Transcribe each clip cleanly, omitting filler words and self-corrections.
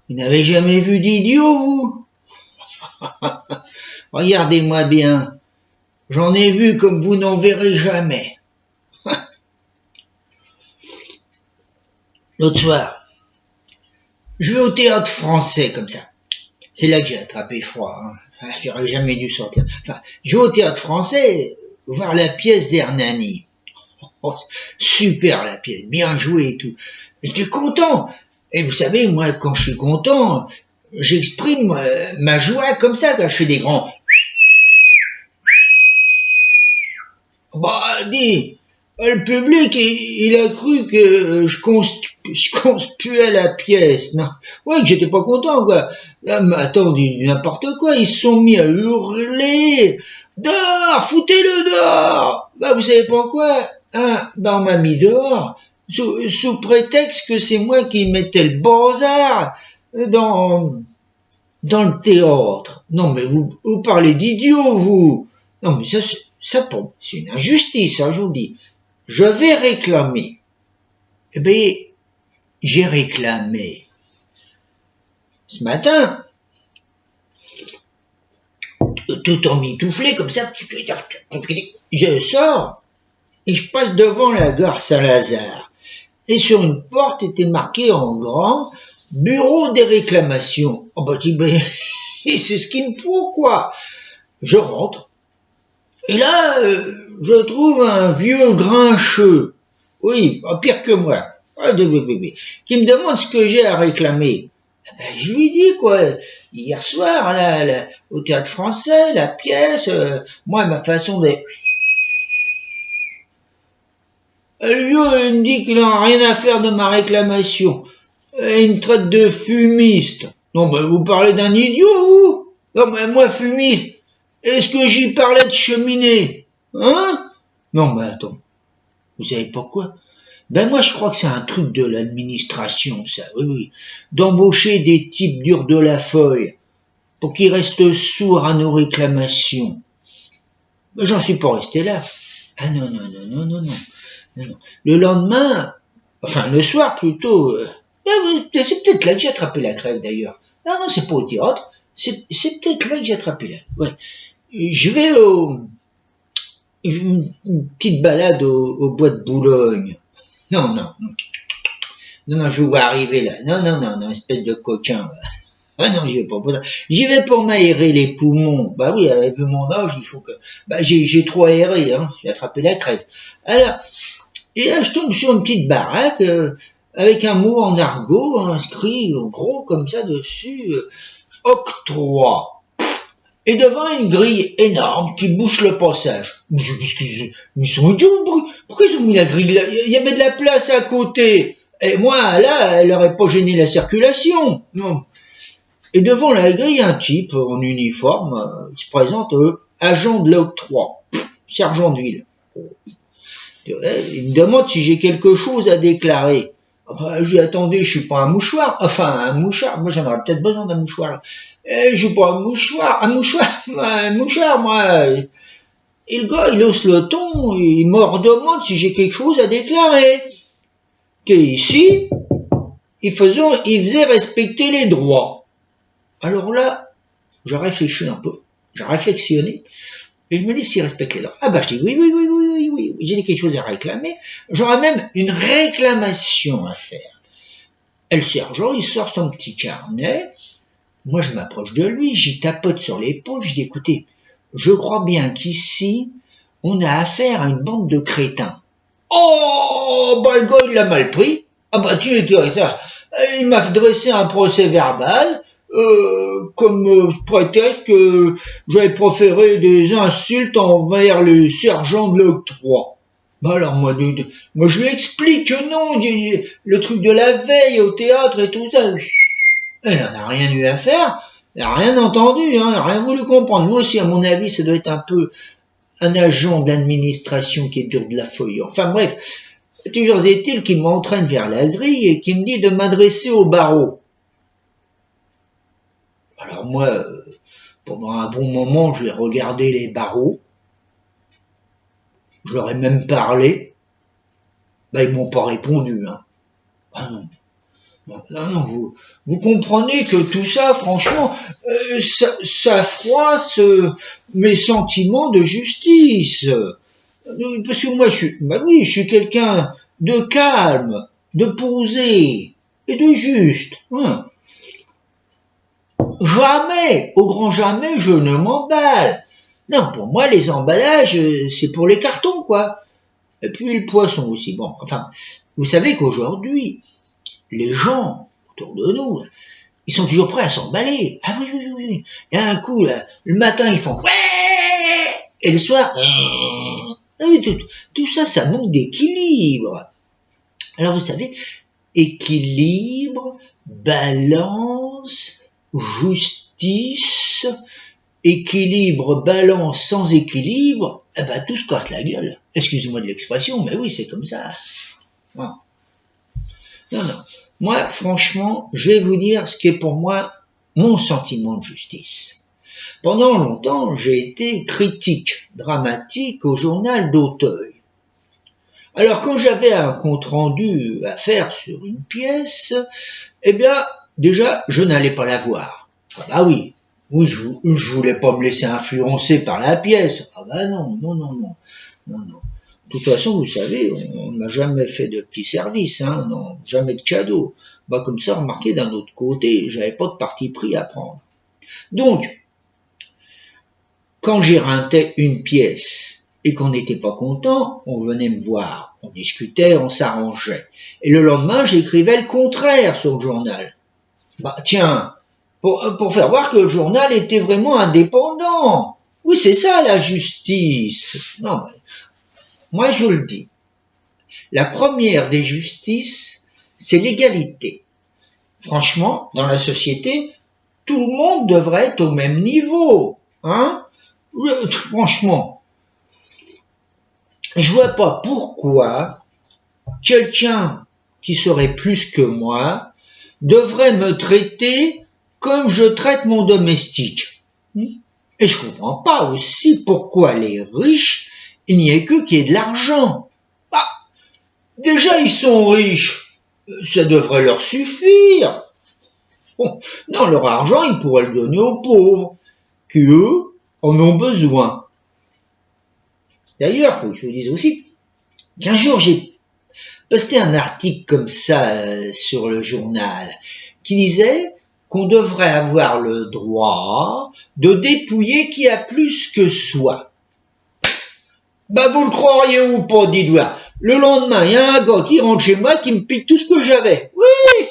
Vous n'avez jamais vu d'idiot, vous? Regardez-moi bien. J'en ai vu comme vous n'en verrez jamais. L'autre soir, je vais au théâtre français comme ça. C'est là que j'ai attrapé froid. Hein. J'aurais jamais dû sortir. Enfin, je vais au théâtre français voir la pièce d'Hernani. Oh, super la pièce, bien jouée et tout. J'étais content. Et vous savez, moi, quand je suis content, j'exprime ma joie comme ça, quand je fais des grands. Bah, dis, le public, il a cru que je conspuais la pièce. Non, ouais, que j'étais pas content, quoi. Là, mais attends, n'importe quoi. Ils se sont mis à hurler. Dehors, foutez-le dehors. Bah, vous savez pourquoi? Hein, bah, on m'a mis dehors. Sous prétexte que c'est moi qui mettais le bazar dans le théâtre. Non, mais vous parlez d'idiot, vous. Non, mais ça, c'est une injustice, hein, je vous dis. Je vais réclamer. Eh bien, j'ai réclamé. Ce matin, tout en mitouflé, comme ça, je sors et je passe devant la gare Saint-Lazare. Et sur une porte était marqué en grand « Bureau des réclamations ». Oh bah, c'est ce qu'il me faut, quoi. Je rentre. Et là, je trouve un vieux grincheux, oui, pire que moi, qui me demande ce que j'ai à réclamer. Ben, je lui dis, quoi, hier soir, là, au théâtre français, la pièce, moi, ma façon de... Le vieux, il me dit qu'il n'a rien à faire de ma réclamation. Il me traite de fumiste. Non, mais vous parlez d'un idiot, vous? Non, mais moi, fumiste, est-ce que j'y parlais de cheminée? Hein? Non, mais attends, vous savez pourquoi? Ben moi, je crois que c'est un truc de l'administration, ça, oui. D'embaucher des types durs de la feuille pour qu'ils restent sourds à nos réclamations. Ben, j'en suis pas resté là. Ah non. Le lendemain, enfin le soir plutôt, c'est peut-être là que j'ai attrapé la crève d'ailleurs. Non, c'est pas au théâtre, c'est peut-être là que j'ai attrapé la... Ouais. Je vais une petite balade au bois de Boulogne. Non, je vous vois arriver là. Non, espèce de coquin. Ah non, j'y vais pas. J'y vais pour m'aérer les poumons. Bah oui, avec mon âge, il faut que... Bah j'ai trop aéré, hein. J'ai attrapé la crève. Alors, et là, je tombe sur une petite baraque avec un mot en argot inscrit gros comme ça dessus, octroi. Et devant une grille énorme qui bouche le passage. Ils sont idiots, pourquoi ils ont mis la grille là? Il y avait de la place à côté. Et moi, là, elle n'aurait pas gêné la circulation. Non. Et devant la grille, un type en uniforme, il se présente, agent de l'octroi, sergent de ville. Il me demande si j'ai quelque chose à déclarer. Enfin, je dis, attendez, je suis pas un mouchoir. Enfin, un mouchoir. Moi, j'en aurais peut-être besoin d'un mouchoir. Je suis pas un mouchoir. Un mouchoir, moi. Et le gars, il hausse le ton, il me redemande si j'ai quelque chose à déclarer. Que ici, il faisait respecter les droits. Alors là, j'ai réfléchi un peu. J'ai réflexionné. Et je me dis s'il respecte les droits. Ah bah, je dis oui, j'ai quelque chose à réclamer. J'aurais même une réclamation à faire. Et le sergent, il sort son petit carnet. Moi, je m'approche de lui, j'y tapote sur l'épaule, je dis, écoutez, je crois bien qu'ici, on a affaire à une bande de crétins. Oh, bah, le gars, il l'a mal pris. Ah bah, ça. Il m'a dressé un procès verbal, comme prétexte que j'avais proféré des insultes envers le sergent de l'octroi. Bah alors moi je lui explique que non, le truc de la veille au théâtre et tout ça, elle n'en a rien eu à faire, elle n'a rien entendu, hein, elle n'a rien voulu comprendre. Moi aussi, à mon avis, ça doit être un peu un agent de l'administration qui est dur de la feuille. Enfin bref, toujours est-il qu'il m'entraîne vers la grille et qui me dit de m'adresser au barreau. Alors moi, pendant un bon moment, je vais regarder les barreaux. Je leur ai même parlé. Ben, ils m'ont pas répondu, hein. Ah non. Non, non, vous comprenez que tout ça, franchement, ça froisse mes sentiments de justice. Parce que moi, bah oui, je suis quelqu'un de calme, de posé et de juste. Hein. Jamais, au grand jamais, je ne m'emballe. Non, pour moi, les emballages, c'est pour les cartons, quoi. Et puis le poisson aussi. Bon, enfin, vous savez qu'aujourd'hui, les gens autour de nous, ils sont toujours prêts à s'emballer. Ah oui, oui, oui, oui. Et un coup, là, le matin, ils font ouais, et le soir, ah oui, tout ça, ça manque d'équilibre. Alors vous savez, équilibre, balance, justice, équilibre, balance sans équilibre, eh ben tout se casse la gueule. Excusez-moi de l'expression, mais oui, c'est comme ça. Non, non, non. Moi, franchement, je vais vous dire ce qui est pour moi mon sentiment de justice. Pendant longtemps, j'ai été critique dramatique au journal d'Auteuil. Alors, quand j'avais un compte-rendu à faire sur une pièce, eh bien, déjà, je n'allais pas la voir. Ah bah oui, oui, je voulais pas me laisser influencer par la pièce. Ah bah non, non, non, non, non, non. De toute façon, vous savez, on ne m'a jamais fait de petits services, hein, non, jamais de cadeaux. Bah comme ça, remarquez d'un autre côté, j'avais pas de parti pris à prendre. Donc, quand j'éreintais une pièce et qu'on n'était pas content, on venait me voir, on discutait, on s'arrangeait. Et le lendemain, j'écrivais le contraire sur le journal. Bah tiens, pour faire voir que le journal était vraiment indépendant. Oui, c'est ça la justice. Non, moi je vous le dis. La première des justices, c'est l'égalité. Franchement, dans la société, tout le monde devrait être au même niveau. Hein? Franchement, je vois pas pourquoi quelqu'un qui serait plus que moi devrait me traiter comme je traite mon domestique. Et je comprends pas aussi pourquoi les riches, il n'y a que qui aient de l'argent. Bah, déjà ils sont riches, ça devrait leur suffire. Bon, non, leur argent, ils pourraient le donner aux pauvres, qui eux en ont besoin. D'ailleurs, faut que je vous dise aussi qu'un jour j'ai posté un article comme ça sur le journal qui disait qu'on devrait avoir le droit de dépouiller qui a plus que soi. Bah vous le croiriez ou pas, dites-moi. Le lendemain, il y a un gars qui rentre chez moi qui me pique tout ce que j'avais. Oui.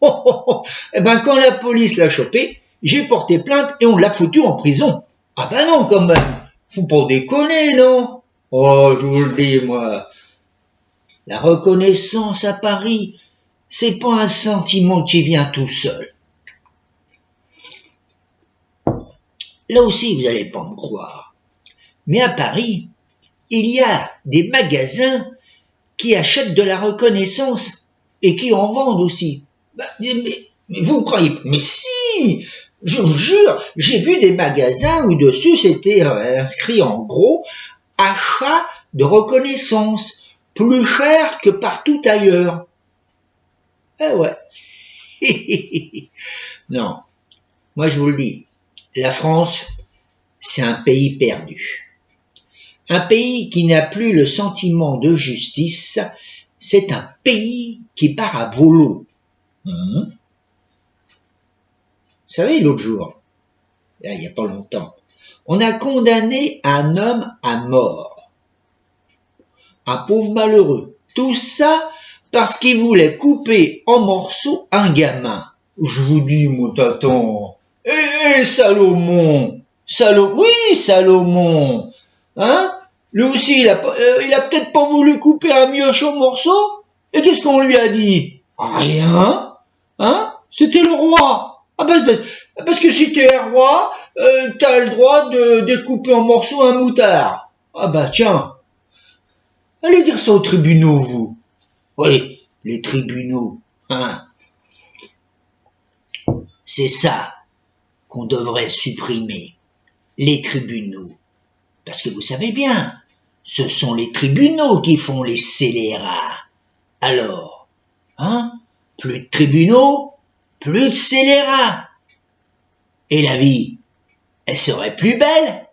Oh, oh, oh. Eh ben quand la police l'a chopé, j'ai porté plainte et on l'a foutu en prison. Ah ben non quand même. Faut pas déconner, non? Oh, je vous le dis, moi. La reconnaissance à Paris, c'est pas un sentiment qui vient tout seul. Là aussi, vous allez pas me croire. Mais à Paris, il y a des magasins qui achètent de la reconnaissance et qui en vendent aussi. Bah, mais vous croyez? Mais si! Je vous jure, j'ai vu des magasins où dessus c'était inscrit en gros achat de reconnaissance, plus cher que partout ailleurs. Eh ouais. Non, moi je vous le dis, la France, c'est un pays perdu. Un pays qui n'a plus le sentiment de justice, c'est un pays qui part à volo. Vous savez, l'autre jour, il n'y a pas longtemps, on a condamné un homme à mort. Un pauvre malheureux. Tout ça parce qu'il voulait couper en morceaux un gamin. Je vous dis, mon tonton, Salomon, oui, Salomon, hein? Lui aussi, il a peut-être pas voulu couper un mioche en morceaux. Et qu'est-ce qu'on lui a dit? Rien, hein? C'était le roi. Ah parce que si t'es un roi, t'as le droit de découper en morceaux un moutard. Ah bah tiens, allez dire ça aux tribunaux, vous. Oui, les tribunaux, hein? C'est ça qu'on devrait supprimer, les tribunaux. Parce que vous savez bien, ce sont les tribunaux qui font les scélérats. Alors, hein? plus de tribunaux, plus de scélérats. Et la vie, elle serait plus belle,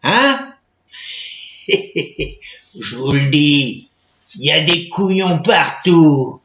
hein? Je vous le dis, il y a des couillons partout.